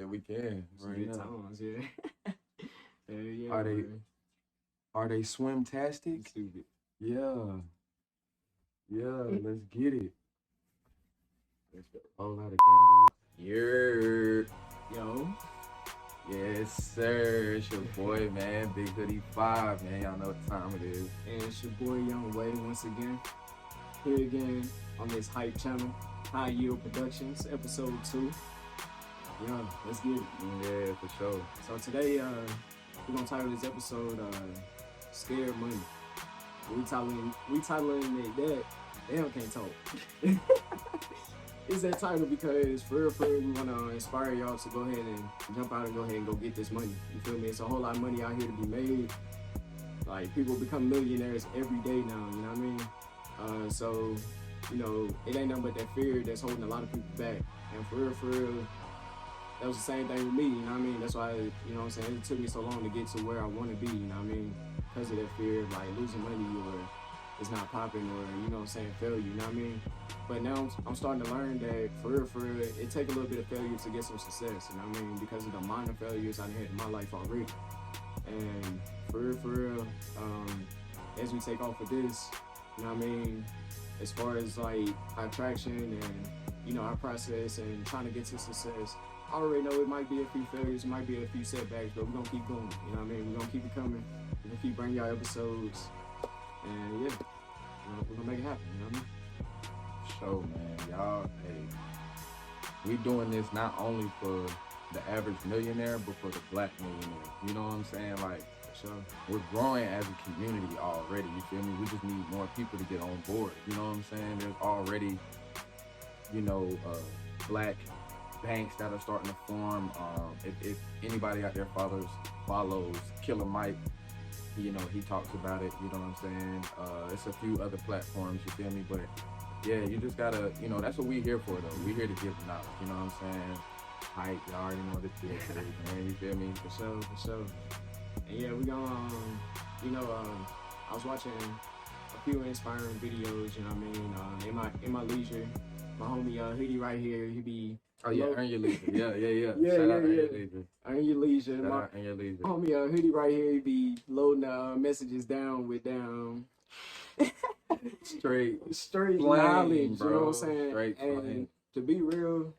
Yeah, we can. Right now. Times, yeah. Yeah. Are they swim-tastic? Stupid. Yeah. Yeah, let's get it. Let's go. Whole lot of gangs. Yo. Yes, sir. It's your boy, man. Big Hoodie 5, man. Y'all know what time it is. And it's your boy, Young Way, once again. Here again on this HYP channel, High Yield Productions, episode 2. Yeah, let's get it. Yeah, for sure. So today, we're gonna title this episode, Scared Money. We titling it that. Damn, can't talk. It's that title because for real, we wanna inspire y'all to go ahead and jump out and go ahead and go get this money. You feel me? It's a whole lot of money out here to be made. Like, people become millionaires every day now, you know what I mean? So, you know, it ain't nothing but that fear that's holding a lot of people back. And for real, that was the same thing with me, you know what I mean? That's why, you know what I'm saying, it took me so long to get to where I want to be, you know what I mean? Because of that fear of, like, losing money or it's not popping or, you know what I'm saying, failure, you know what I mean? But now I'm starting to learn that for real, it takes a little bit of failure to get some success, you know what I mean? Because of the minor failures I had in my life already. And for real, as we take off with this, you know what I mean, as far as like our traction and, you know, our process and trying to get to success, I already know it might be a few failures, it might be a few setbacks, but we're gonna keep going, you know what I mean? We're gonna keep it coming, we're gonna keep bringing y'all episodes, and yeah, we're gonna make it happen, you know what I mean? Sure, man. Y'all, hey, we doing this not only for the average millionaire, but for the black millionaire. You know what I'm saying? Like, sure. We're growing as a community already, you feel me? We just need more people to get on board, you know what I'm saying? There's already, you know, black banks that are starting to form. If anybody out there follows Killer Mike, you know, he talks about it, you know what I'm saying? It's a few other platforms, you feel me? But yeah, you just gotta, you know, that's what we're here for though. We're here to give knowledge, you know what I'm saying? Hype, y'all already know this shit, man, you feel me? For sure. And yeah, we gonna, you know, I was watching a few inspiring videos, you know what I mean? In my leisure, my homie Hoodie right here, he be. Oh yeah, Earn Your Leisure. Yeah. Yeah. Earn Your Leisure. Earn Your Leisure. Homie Hoodie right here, he be loading messages down with straight plain, knowledge, bro. You know what I'm saying? Straight and plain. To be real,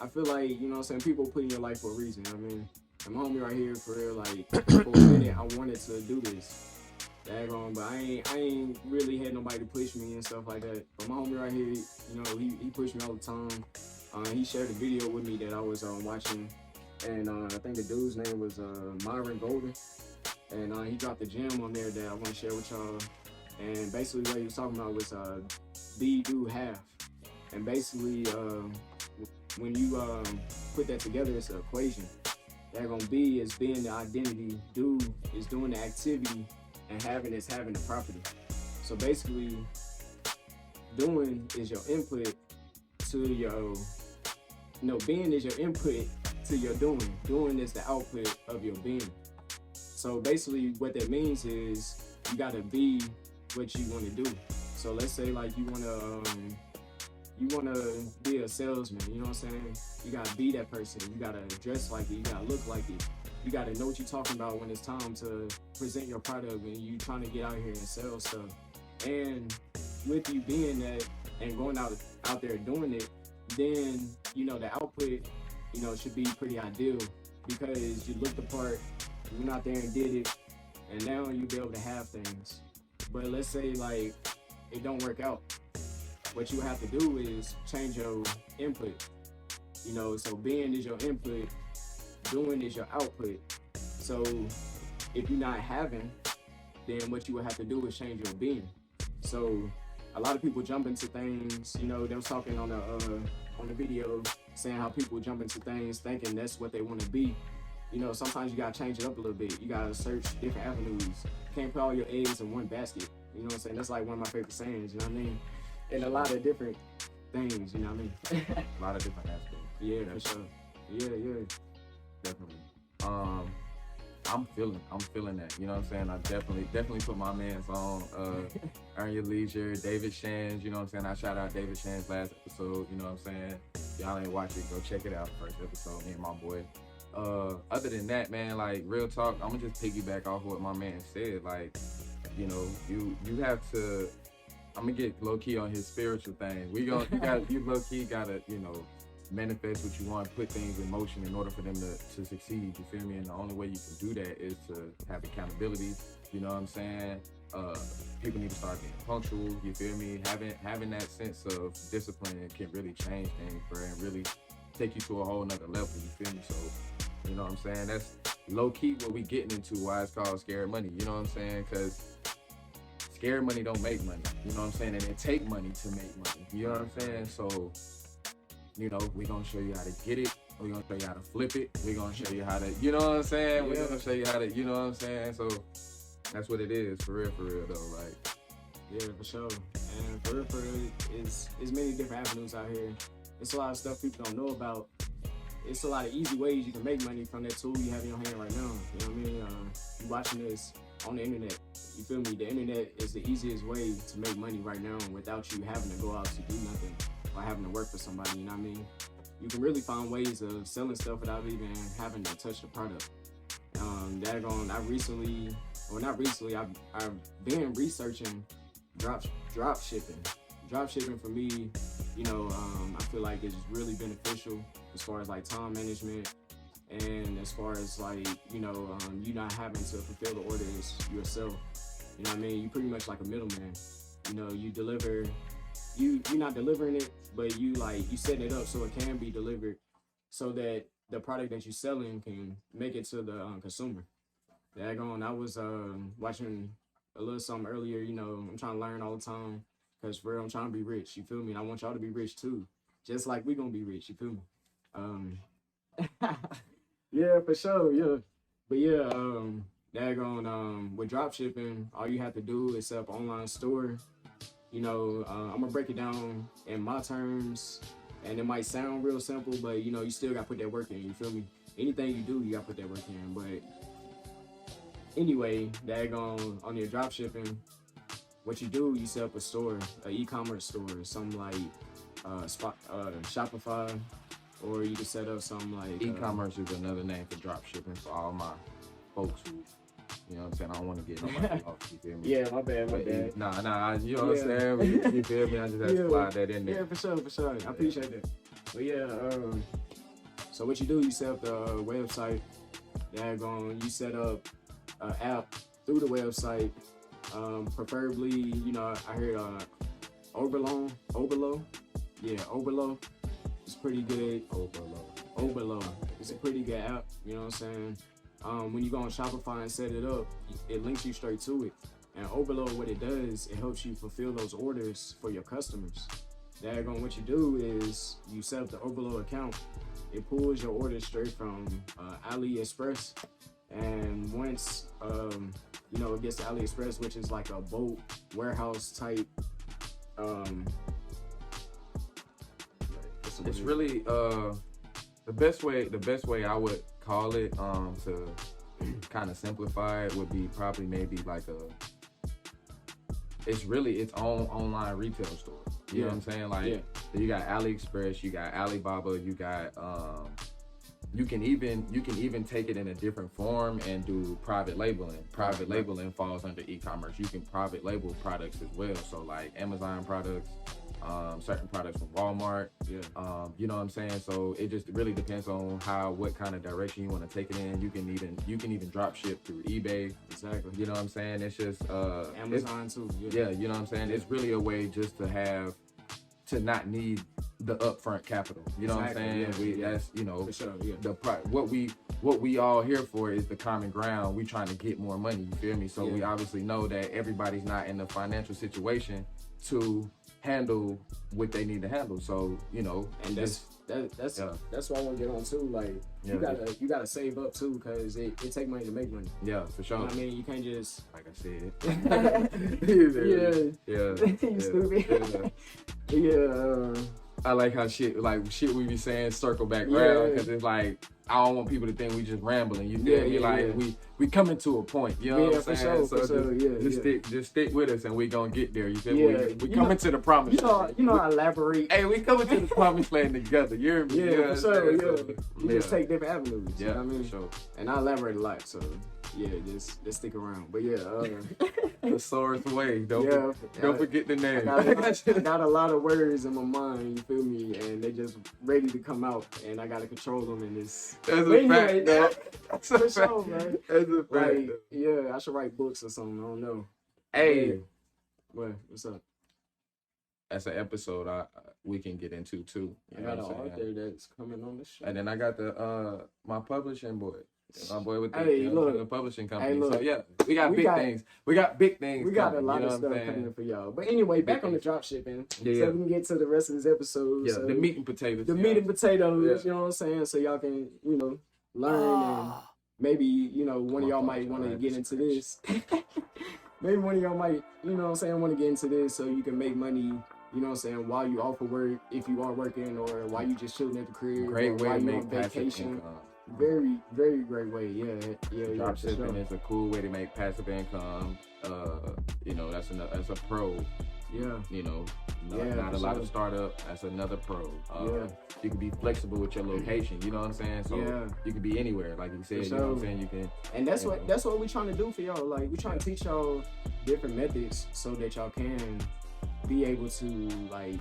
I feel like, you know what I'm saying, people put in your life for a reason, you know what I mean? And my homie right here, for real, like, for a minute, I wanted to do this. Daggone, but I ain't really had nobody to push me and stuff like that. But my homie right here, you know, he pushed me all the time. He shared a video with me that I was watching, and I think the dude's name was Myron Golden, and he dropped a gem on there that I want to share with y'all. And basically what he was talking about was be, do, have. And basically when you put that together, it's an equation. That gonna be is being the identity, do is doing the activity, and having is having the property. So basically, doing is your input to your, being is your input to your doing. Doing is the output of your being. So basically what that means is you gotta be what you wanna do. So let's say like you wanna be a salesman, you know what I'm saying? You gotta be that person, you gotta dress like it, you gotta look like it. You gotta know what you're talking about when it's time to present your product when you trying to get out here and sell stuff. And with you being that and going out there doing it, then, you know, the output, you know, should be pretty ideal because you looked the part, you went out there and did it, and now you'll be able to have things. But let's say like it don't work out. What you have to do is change your input. You know, so being is your input, doing is your output. So if you're not having, then what you would have to do is change your being. So a lot of people jump into things, you know, they was talking on the video saying how people jump into things thinking that's what they want to be. You know, sometimes you gotta change it up a little bit. You gotta search different avenues. You can't put all your eggs in one basket. You know what I'm saying? That's like one of my favorite sayings, you know what I mean? And a lot of different things, you know what I mean? A lot of different aspects. Yeah, for sure. Yeah. Definitely. I'm feeling that. You know what I'm saying? I definitely put my man's on. Earn Your Leisure, David Shands. You know what I'm saying? I shout out David Shands last episode. You know what I'm saying? If y'all ain't watch it, go check it out. First episode, me and my boy. Other than that, man, like real talk, I'm gonna just piggyback off what my man said. Like, you know, you have to. I'm gonna get low key on his spiritual thing. You low key gotta, you know, manifest what you want, put things in motion in order for them to succeed. You feel me? And the only way you can do that is to have accountability. You know what I'm saying? People need to start being punctual. You feel me? Having that sense of discipline can really change things, bro, and really take you to a whole nother level. You feel me? So, you know what I'm saying? That's low key what we getting into. Why it's called scared money. You know what I'm saying? Because scared money don't make money. You know what I'm saying? And it take money to make money. You know what I'm saying? So, you know, we're going to show you how to get it. We're going to show you how to flip it. We're going to show you how to, you know what I'm saying? We're going to show you how to, you know what I'm saying? So that's what it is, for real though. Like, yeah, for sure. And for real, it's many different avenues out here. It's a lot of stuff people don't know about. It's a lot of easy ways you can make money from that tool you have in your hand right now. You know what I mean? You watching this on the internet. You feel me? The internet is the easiest way to make money right now without you having to go out to do nothing or having to work for somebody. You know what I mean? You can really find ways of selling stuff without even having to touch the product. I've been researching drop shipping. Drop shipping for me, you know, I feel like it's really beneficial as far as like time management and as far as like, you know, you not having to fulfill the orders yourself. You know what I mean? You pretty much like a middleman. You know, you deliver, you're not delivering it, but you setting it up so it can be delivered so that the product that you're selling can make it to the consumer. I was watching a little something earlier. You know, I'm trying to learn all the time because for real, I'm trying to be rich. You feel me? And I want y'all to be rich too, just like we gonna be rich. You feel me? Yeah, for sure. Yeah, but yeah, with drop shipping, all you have to do is set up an online store. You know, I'm gonna break it down in my terms, and it might sound real simple, but you know, you still gotta put that work in. You feel me? Anything you do, you gotta put that work in. But anyway, on your drop shipping, what you do, you set up a store, an e-commerce store, something like Shopify, or you can set up something like e-commerce is another name for drop shipping for all my folks who, you know what I'm saying, I don't want to get nobody off, you feel me? Yeah, my bad. Nah, you know what I'm saying? You feel me? I just have to slide that in there. Yeah, for sure. I appreciate that. But yeah, so what you do, you set up the website, you set up an app through the website, preferably, you know, I heard Oberlo. Yeah, Oberlo. It's pretty good. Oberlo. It's a pretty good app, you know what I'm saying? When you go on Shopify and set it up, it links you straight to it. And Oberlo, what it does, it helps you fulfill those orders for your customers. What you do is you set up the Oberlo account. It pulls your orders straight from AliExpress. And once, you know, it gets to AliExpress, which is like a boat warehouse type, it's really the best way I would call it to kind of simplify it would be probably maybe like it's really its own online retail store. You know what I'm saying? Like you got AliExpress, you got Alibaba, you got you can even take it in a different form and do private labeling. Private labeling falls under e-commerce. You can private label products as well. So like Amazon products, certain products from Walmart. You know what I'm saying? So it just really depends on what kind of direction you want to take it in. You can even drop ship through eBay. Exactly. You know what I'm saying? It's just Amazon too. Yeah, you know what I'm saying? It's really a way just to not need the upfront capital. You know what I'm saying? That's, you know, for sure, what we all here for is the common ground. We trying to get more money, you feel me? So we obviously know that everybody's not in the financial situation to handle what they need to handle. So, you know, and that's what I want to get on too. Like you gotta save up too, because it take money to make money. Yeah, for sure. You know what I mean? You can't just, like I said. You stupid. I like how shit we be saying circle back Yeah. around, because it's like I don't want people to think we just rambling. You feel me? Like we coming to a point. You know what I'm saying? For sure. Just stick with us, and we gonna get there. You feel Yeah. me? We coming to the promised land. You know I elaborate. Hey, we coming to the promised land together. You hear me? Yeah, You know for what I'm sure. saying? You just take different avenues. Yeah, You know what I mean? for sure. And I elaborate a lot, so yeah, just stick around. But yeah, The Source Way. Don't forget the name. I got a lot of words in my mind, you feel me, and they just ready to come out, and I gotta control them. And it's That's a fact, though. That's a for fact. sure, man. That's a fact. Like, yeah, I should write books or something. I don't know. Hey, what's up? that's an episode we can get into too. I got an author that's coming on the show, and then I got the my publishing boy. My boy with the, the publishing company. Hey, look. So yeah, we got big things. We got big things. We got coming, a lot you know of stuff coming for y'all. But anyway, back on the drop shipping. Yeah. So we can get to the rest of this episode. Yeah, so the meat and potatoes. The meat and potatoes, you know what I'm saying? So y'all can, learn and maybe, one of y'all might want to get into this. Maybe one of y'all might, want to get into this so you can make money, while you off of work, if you are working, or while you just chilling at the crib. Great way to make vacation. Very, very great way. Yeah. Drop shipping is a cool way to make passive income. That's a pro. Yeah. Not a lot of startup. That's another pro. You can be flexible with your location. You know what I'm saying? So you can be anywhere, like you said. You know what I'm saying? You can. And that's what we're trying to do for y'all. Like, we're trying to teach y'all different methods so that y'all can be able to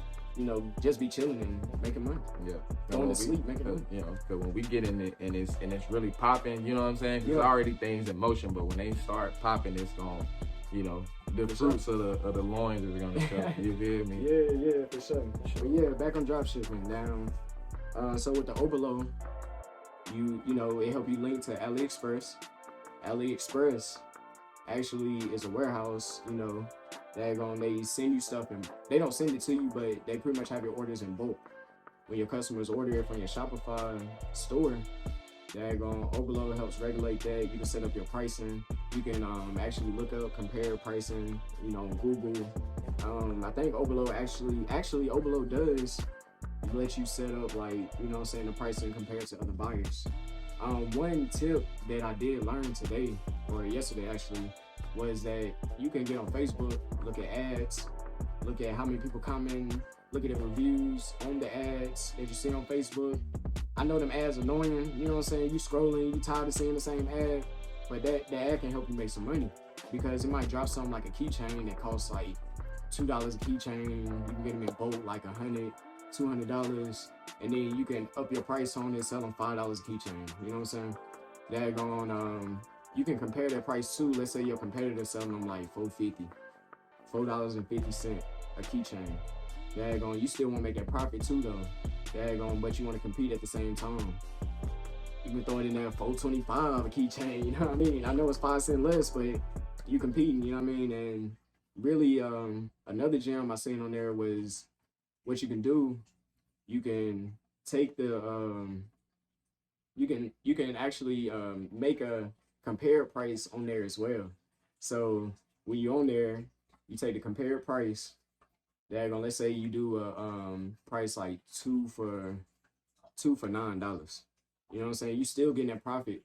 just be chilling and making money. Yeah. Going to sleep, making money. Because when we get in it and it's really popping, you know what I'm saying? There's already things in motion, but when they start popping, it's going, the fruits of the loins is going to show. You feel me? Yeah, for sure. But yeah, back on drop shipping now. So with the overload, it help you link to AliExpress. AliExpress actually is a warehouse, they send you stuff, and they don't send it to you, but they pretty much have your orders in bulk. When your customers order it from your Shopify store, Overload helps regulate that. You can set up your pricing. You can actually look up, compare pricing, on Google. I think Overload actually Overload does let you set up the pricing compared to other buyers. One tip that I did learn today, or yesterday actually, was that you can get on Facebook, look at ads, look at how many people comment, look at the reviews on the ads that you see on Facebook. I know them ads are annoying, you know what I'm saying? You scrolling, you tired of seeing the same ad, but that ad can help you make some money, because it might drop something like a keychain that costs like $2 a keychain. You can get them in bulk, like $100, $200, and then you can up your price on it, sell them $5 a keychain. You know what I'm saying? You can compare that price to, let's say your competitor selling them like $4.50 a keychain. You still want to make that profit too though. But you want to compete at the same time. You can throw it in there $4.25 a keychain, you know what I mean? I know it's 5 cents less, but you competing, you know what I mean? And really, another gem I seen on there was what you can do. You can take you can actually make a compared price on there as well. So when you're on there, you take the compared price. Let's say you do a price like two for $9. You know what I'm saying? You still getting that profit.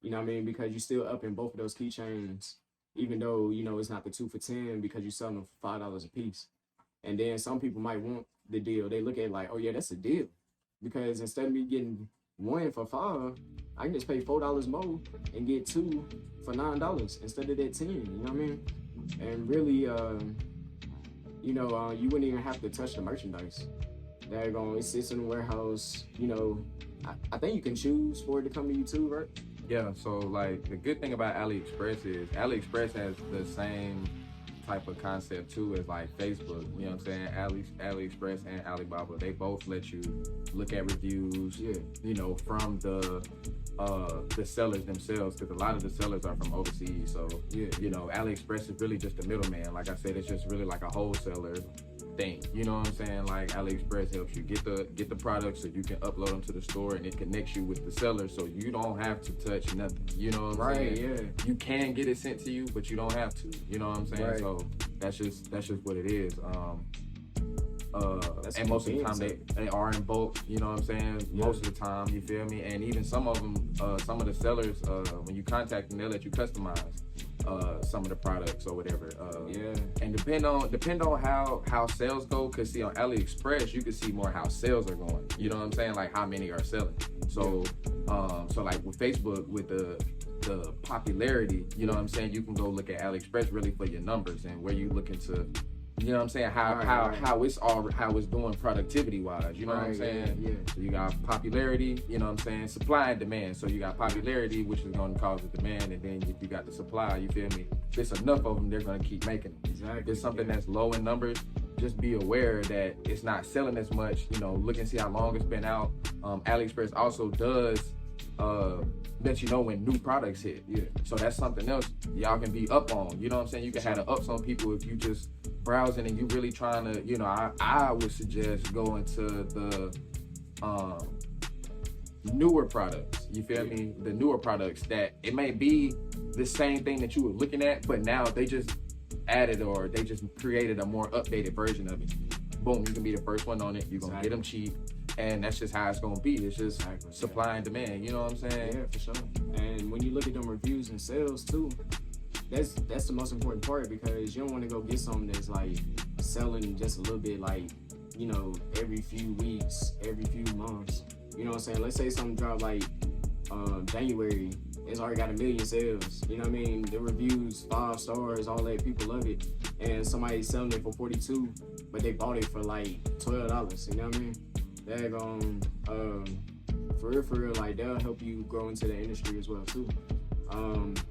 You know what I mean? Because you still up in both of those keychains, even though it's not the 2 for $10, because you're selling them for $5 a piece. And then some people might want the deal. They look at it like, oh yeah, that's a deal, because instead of me getting one for $5, I can just pay $4 more and get 2 for $9 instead of that 10. You know what I mean? And really, you wouldn't even have to touch the merchandise. It sits in the warehouse. I think you can choose for it to come to you too, right? Yeah. So like the good thing about AliExpress is AliExpress has the same type of concept too as like Facebook. You know what I'm saying? AliExpress and Alibaba, they both let you look at reviews. Yeah. From the sellers themselves, because a lot of the sellers are from overseas. So AliExpress is really just the middleman. Like I said, it's just really like a wholesaler thing. You know what I'm saying? Like AliExpress helps you get the products so you can upload them to the store, and it connects you with the seller, so you don't have to touch nothing. You know what I'm saying? Yeah. You can get it sent to you, but you don't have to. You know what I'm saying? Right. So that's just what it is. And most of the time they are in bulk, you know what I'm saying? Yeah. Most of the time, you feel me? And even some of them, some of the sellers, when you contact them, they'll let you customize some of the products or whatever. And depend on how sales go, cause see on AliExpress you can see more how sales are going. You know what I'm saying? Like how many are selling. So so like with Facebook with the popularity, you know what I'm saying? You can go look at AliExpress really for your numbers and where you looking to. You know what I'm saying? How it's doing productivity wise. You know what I'm saying? Yeah. So you got popularity. You know what I'm saying? Supply and demand. So you got popularity, which is going to cause the demand, and then if you got the supply, you feel me? If there's enough of them, they're going to keep making them. Exactly. If there's something that's low in numbers, just be aware that it's not selling as much. You know, look and see how long it's been out. AliExpress also does let you know when new products hit. Yeah. So that's something else y'all can be up on. You know what I'm saying? You can have the ups on people if you just browsing and you really trying to, you know, I would suggest going to the newer products. You feel me? The newer products that it may be the same thing that you were looking at, but now they just added or they just created a more updated version of it. Boom, you can be the first one on it. You're gonna get them cheap. And that's just how it's gonna be. It's just supply and demand. You know what I'm saying? Yeah, for sure. And when you look at them reviews and sales too, that's the most important part, because you don't want to go get something that's like selling just a little bit, like, you know, every few weeks, every few months. You know what I'm saying? Let's say something dropped like January, it's already got 1 million sales. You know what I mean? The reviews, 5 stars, all that, people love it. And somebody's selling it for 42, but they bought it for like $12. You know what I mean? They're going for real, like they'll help you grow into the industry as well too.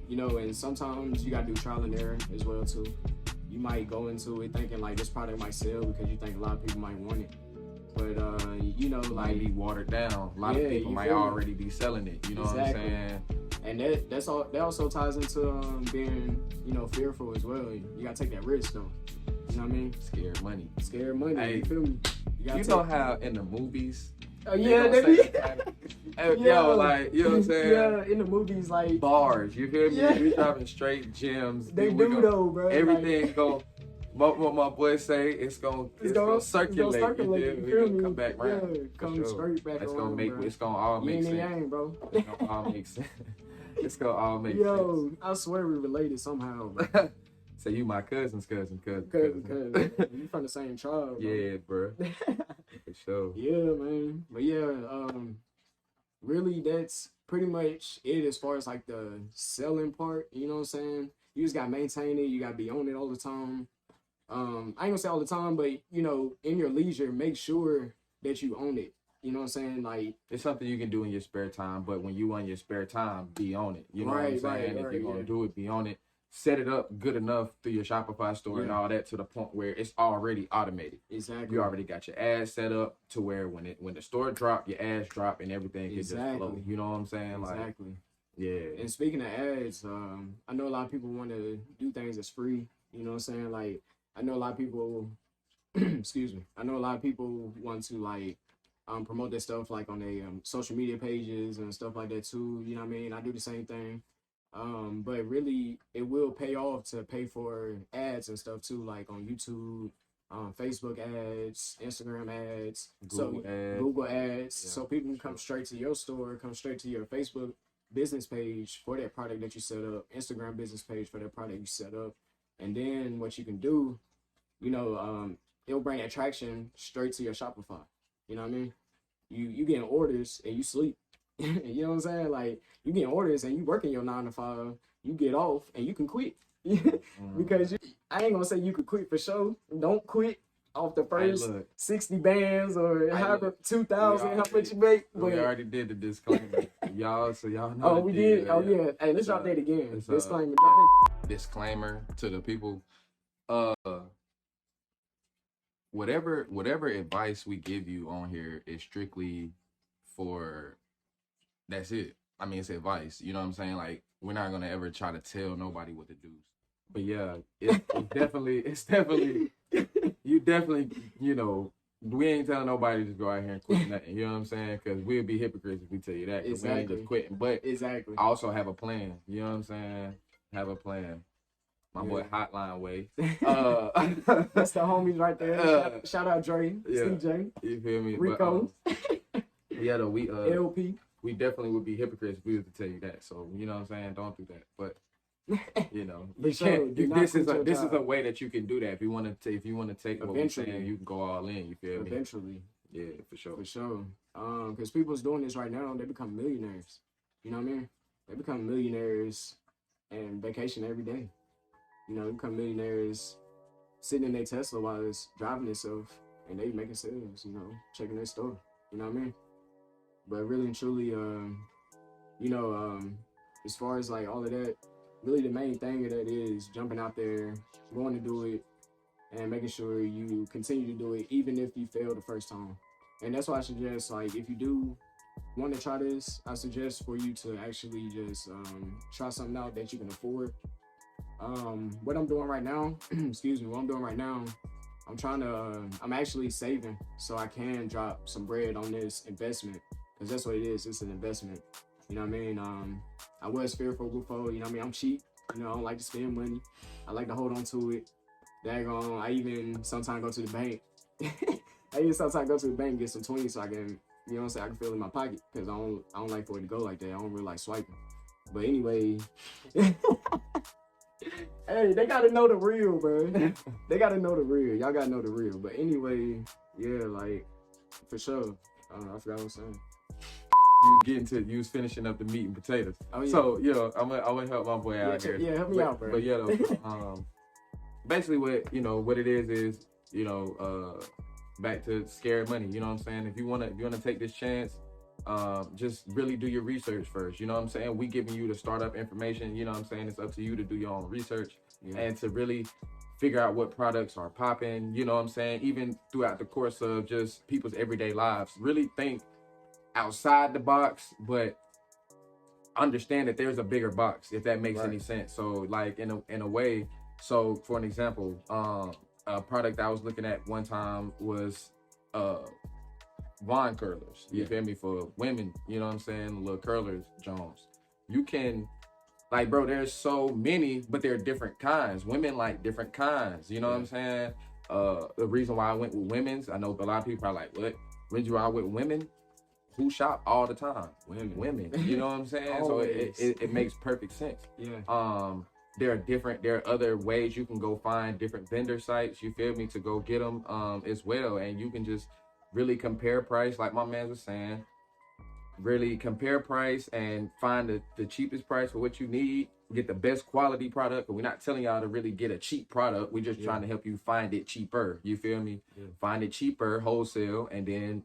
You know, and sometimes you gotta do trial and error as well too. You might go into it thinking like this product might sell because you think a lot of people might want it, but you know, like be watered down. A lot of people might already be selling it. You know what I'm saying? And that also ties into being, you know, fearful as well. You gotta take that risk though. You know what I mean? Scared money. Hey, you feel me? You know how in the movies, yeah, they be, yo, like, you know what I'm saying? Yeah, in the movies, like bars, you feel me? Yeah. We dropping straight gems. They do though, bro. Everything like, go. What my boys say, it's gonna circulate. You feel me? Come back round. Yeah, come straight back It's around, gonna make. bro. It's gonna all make sense. Yang, bro. It's gonna all make sense. It's gonna all make sense. Yo, I swear we related somehow, bro. So you my cousin's cousin. You from the same tribe, bro. Yeah, bro. For sure. Yeah, man. But yeah, really that's pretty much it as far as like the selling part. You know what I'm saying? You just gotta maintain it. You gotta be on it all the time. I ain't gonna say all the time, but you know, in your leisure, make sure that you own it. You know what I'm saying? Like, it's something you can do in your spare time, but when you on your spare time, be on it. You know what I'm saying? If you're gonna do it, be on it. Set it up good enough through your Shopify store and all that to the point where it's already automated. Exactly. You already got your ads set up to where when the store drop, your ads drop and everything gets just flow. You know what I'm saying? Exactly. Like, yeah. And speaking of ads, I know a lot of people want to do things that's free. You know what I'm saying? Like, I know a lot of people, excuse me. I know a lot of people want to like promote their stuff like on their social media pages and stuff like that too. You know what I mean? I do the same thing. But really, it will pay off to pay for ads and stuff too, like on YouTube, Facebook ads, Instagram ads, Google ads. So people can come straight to your store, come straight to your Facebook business page for that product that you set up, Instagram business page for that product you set up, and then what you can do, you know, it'll bring attraction straight to your Shopify. You know what I mean? You getting orders and you sleep. You know what I'm saying? Like, you getting orders and you working your 9 to 5, you get off and you can quit. Because I ain't gonna say you could quit for sure. Don't quit off the first 60 bands or however 2,000 how much you make. We already did the disclaimer. y'all know. Oh, we did? Oh, yeah. Hey, let's drop that again. Disclaimer. Disclaimer to the people. Whatever advice we give you on here is strictly for, that's it. I mean, it's advice. You know what I'm saying? Like, we're not gonna ever try to tell nobody what to do. But yeah, it's definitely, you definitely, you know, we ain't telling nobody to go out here and quit nothing. You know what I'm saying? Because we'll be hypocrites if we tell you that. Exactly. We ain't just quitting. But exactly. also have a plan. You know what I'm saying? Have a plan. My boy Hotline Way. That's the homies right there. Shout out Dre, CJ. You feel me? Rico. But, yeah, though, LP. We definitely would be hypocrites if we were to tell you that. So, you know what I'm saying? Don't do that. But, you know, you can't. This is a way that you can do that. If you want to take what we're saying, you can go all in. You feel me? Eventually. Yeah, for sure. For sure. Because people's doing this right now, they become millionaires. You know what I mean? They become millionaires and vacation every day. You know, they become millionaires sitting in their Tesla while it's driving itself, and they making sales, you know, checking their store. You know what I mean? But really and truly, you know, as far as like all of that, really the main thing of that is jumping out there, going to do it, and making sure you continue to do it even if you fail the first time. And that's why I suggest, like, if you do want to try this, I suggest for you to actually just try something out that you can afford. What I'm doing right now, I'm actually saving so I can drop some bread on this investment, because that's what it is. It's an investment. You know what I mean? I was fearful before, you know what I mean? I'm cheap. You know, I don't like to spend money. I like to hold on to it. I even sometimes go to the bank. And get some 20 so I can, you know what I'm saying, I can feel it in my pocket, because I don't like for it to go like that. I don't really like swiping. But anyway, hey, they gotta know the real, bro. They gotta know the real. Y'all gotta know the real. But anyway, yeah, like, for sure. I forgot what I was saying. You was finishing up the meat and potatoes. Oh, yeah. So, you know, I'm gonna help my boy out here. Yeah, help me out, bro. But yeah, though, basically what it is, you know, back to scared money. You know what I'm saying? If you wanna take this chance, just really do your research first. You know what I'm saying? We giving you the startup information. You know what I'm saying? It's up to you to do your own research and to really figure out what products are popping. You know what I'm saying? Even throughout the course of just people's everyday lives, really think outside the box, but understand that there's a bigger box, if that makes any sense. So, like, in a way, so for an example, a product I was looking at one time was wine curlers. You feel me? For women, you know what I'm saying? Little curlers, Jones. You can, like, bro, there's so many, but there are different kinds. Women like different kinds. You know what I'm saying? The reason why I went with women's, I know a lot of people are like, what? When you are with women? Who shop all the time? Women. You know what I'm saying? So it makes perfect sense. Yeah. There are other ways you can go find different vendor sites, you feel me, to go get them as well. And you can just really compare price, like my man was saying, really compare price and find the cheapest price for what you need, get the best quality product. But we're not telling y'all to really get a cheap product. We're just trying to help you find it cheaper. You feel me? Find it cheaper, wholesale, and then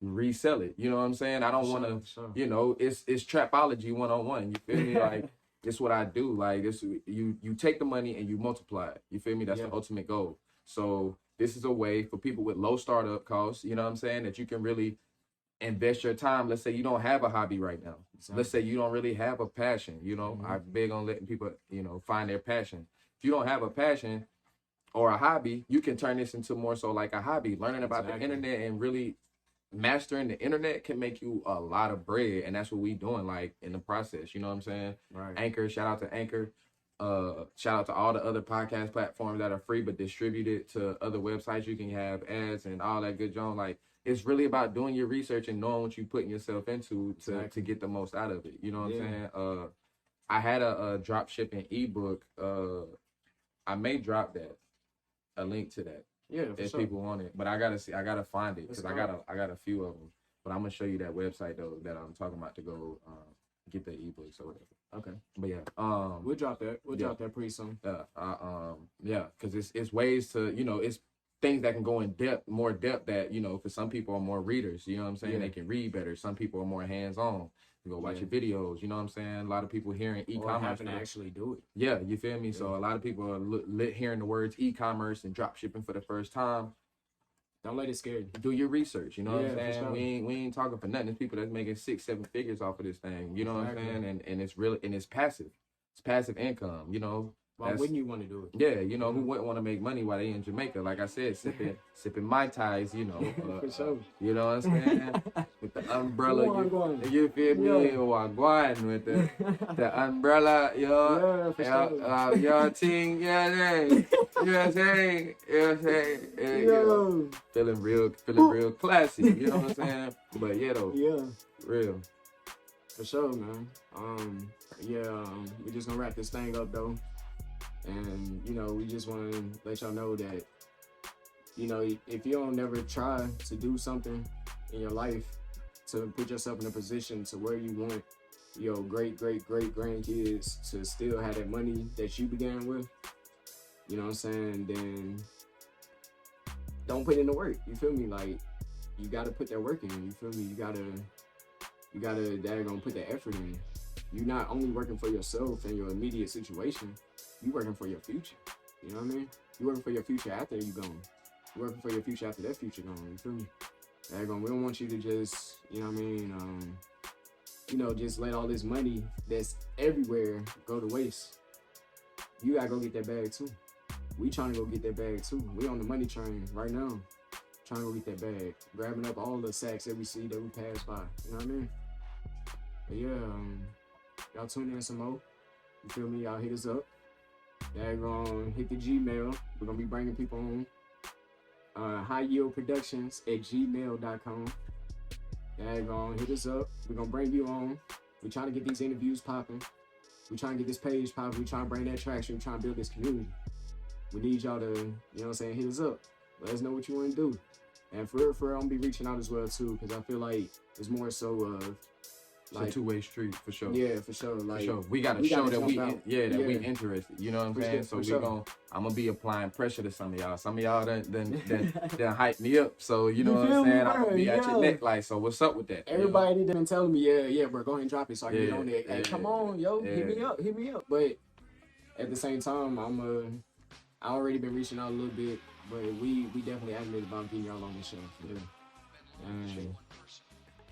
resell it. You know what I'm saying? I don't want to, you know, it's Trapology 101. You feel me? Like, it's what I do. Like, this, you take the money and you multiply it. You feel me? That's the ultimate goal. So this is a way for people with low startup costs, you know what I'm saying, that you can really invest your time. Let's say you don't have a hobby right now. Let's say you don't really have a passion. You know, I'm big on letting people, you know, find their passion. If you don't have a passion or a hobby, you can turn this into more so like a hobby. Learning about the internet and really mastering the internet can make you a lot of bread, and that's what we doing, like, in the process. You know what I'm saying? Right. Anchor, shout out to Anchor. Shout out to all the other podcast platforms that are free but distributed to other websites. You can have ads and all that good junk. Like, it's really about doing your research and knowing what you're putting yourself into to get the most out of it. You know what I'm saying? I had a drop shipping ebook. I may drop that, a link to that. Yeah, if people want it, but I gotta find it, because I got a few of them. But I'm gonna show you that website though that I'm talking about to go get the ebooks or whatever. Okay. But yeah, we'll drop that. We'll drop that pretty soon. Because it's ways to, you know, it's things that can go in more depth that, you know, for some people are more readers. You know what I'm saying? They can read better. Some people are more hands on. You go watch your videos, you know what I'm saying? A lot of people hearing e-commerce. Or having to actually do it. Yeah, you feel me? So a lot of people are hearing the words e-commerce and drop shipping for the first time. Don't let it scare you. Do your research, you know what I'm saying? Sure. We ain't talking for nothing. There's people that's making 6-7 figures off of this thing, you know what I'm saying? And it's really, and it's passive. It's passive income, you know. Why wouldn't you want to do it? Yeah, you know, who wouldn't want to make money while they in Jamaica? Like I said, sipping Mai Tais, you know. For sure. You know what I'm saying? With the umbrella. Wagwan. You feel me? Yeah. Wagwan with the umbrella, yo. Yeah, for sure. Your thing, yeah, hey. You know what I'm saying? You know what I'm saying? Yeah, Yo. feeling real classy. You know what I'm saying? But yeah, though, Yeah. real. For sure, man. We just gonna wrap this thing up though. And, we just want to let y'all know that, if you don't never try to do something in your life to put yourself in a position to where you want your great grandkids to still have that money that you began with, you know what I'm saying, then don't put in the work. You feel me? Like, you got to put that work in. You feel me? You got to daggone put that effort in. You're not only working for yourself and your immediate situation, you working for your future. You know what I mean? You working for your future after you gone. You working for your future after that future gone. You feel me? Daggone, we don't want you to just, just let all this money that's everywhere go to waste. You gotta go get that bag too. We trying to go get that bag too. We on the money train right now, trying to go get that bag, grabbing up all the sacks that we see that we pass by. You know what I mean? But yeah, y'all tune in some more. You feel me? Y'all hit us up. Daggone, hit the Gmail. We're gonna be bringing people on. HYYProductions@gmail.com. Daggone, hit us up. We're gonna bring you on. We're trying to get these interviews popping. We're trying to get this page popping. We're trying to bring that traction. We're trying to build this community. We need y'all to, hit us up. Let us know what you want to do. And for real, I'm gonna be reaching out as well too, because I feel like it's more so of It's a two-way street for sure. Yeah, for sure. Like, for sure. We gotta show that we we interested. You know what I'm saying? So I'm gonna be applying pressure to some of y'all. Some of y'all done hype me up. So you know what I'm saying? I'm gonna be at your neck. Like, so what's up with that? Everybody been telling me, yeah, bro, go ahead and drop it so I can get on there. Hey, come on, yo, hit me up. But at the same time, I already been reaching out a little bit, but we definitely adamant about getting y'all on the show. Yeah.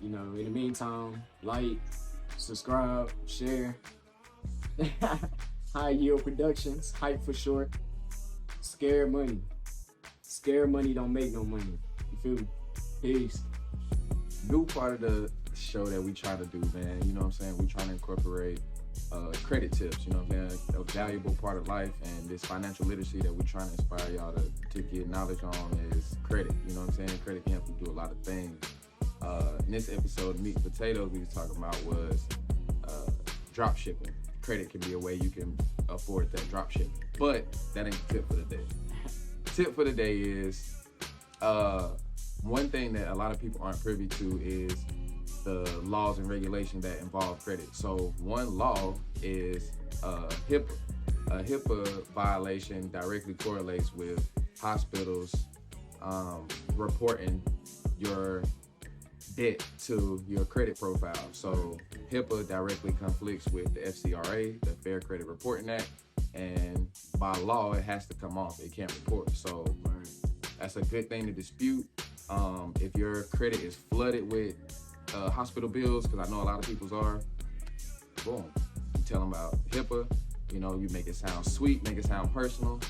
And in the meantime, like, subscribe, share. HYP Productions, hype for short. Scare money. Scare money don't make no money. You feel me? Peace. New part of the show that we try to do, man. You know what I'm saying? We trying to incorporate credit tips. You know what I'm saying? A valuable part of life, and this financial literacy that we're trying to inspire y'all to get knowledge on is credit. You know what I'm saying? Credit can help you do a lot of things. In this episode, Meat and Potatoes, we was talking about was drop shipping. Credit can be a way you can afford that drop shipping. But that ain't the tip for the day. Tip for the day is one thing that a lot of people aren't privy to is the laws and regulations that involve credit. So one law is HIPAA. A HIPAA violation directly correlates with hospitals reporting your debt to your credit profile. So HIPAA directly conflicts with the FCRA, the Fair Credit Reporting Act, and by law it has to come off. It can't report. So that's a good thing to dispute. If your credit is flooded with hospital bills, because I know a lot of people's are, boom, you tell them about HIPAA. You make it sound sweet, make it sound personal.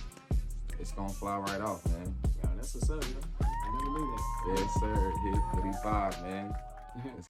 It's gonna fly right off, man. Yeah, that's what's up, yo. I never knew that. Yes, sir. Hit 35, man.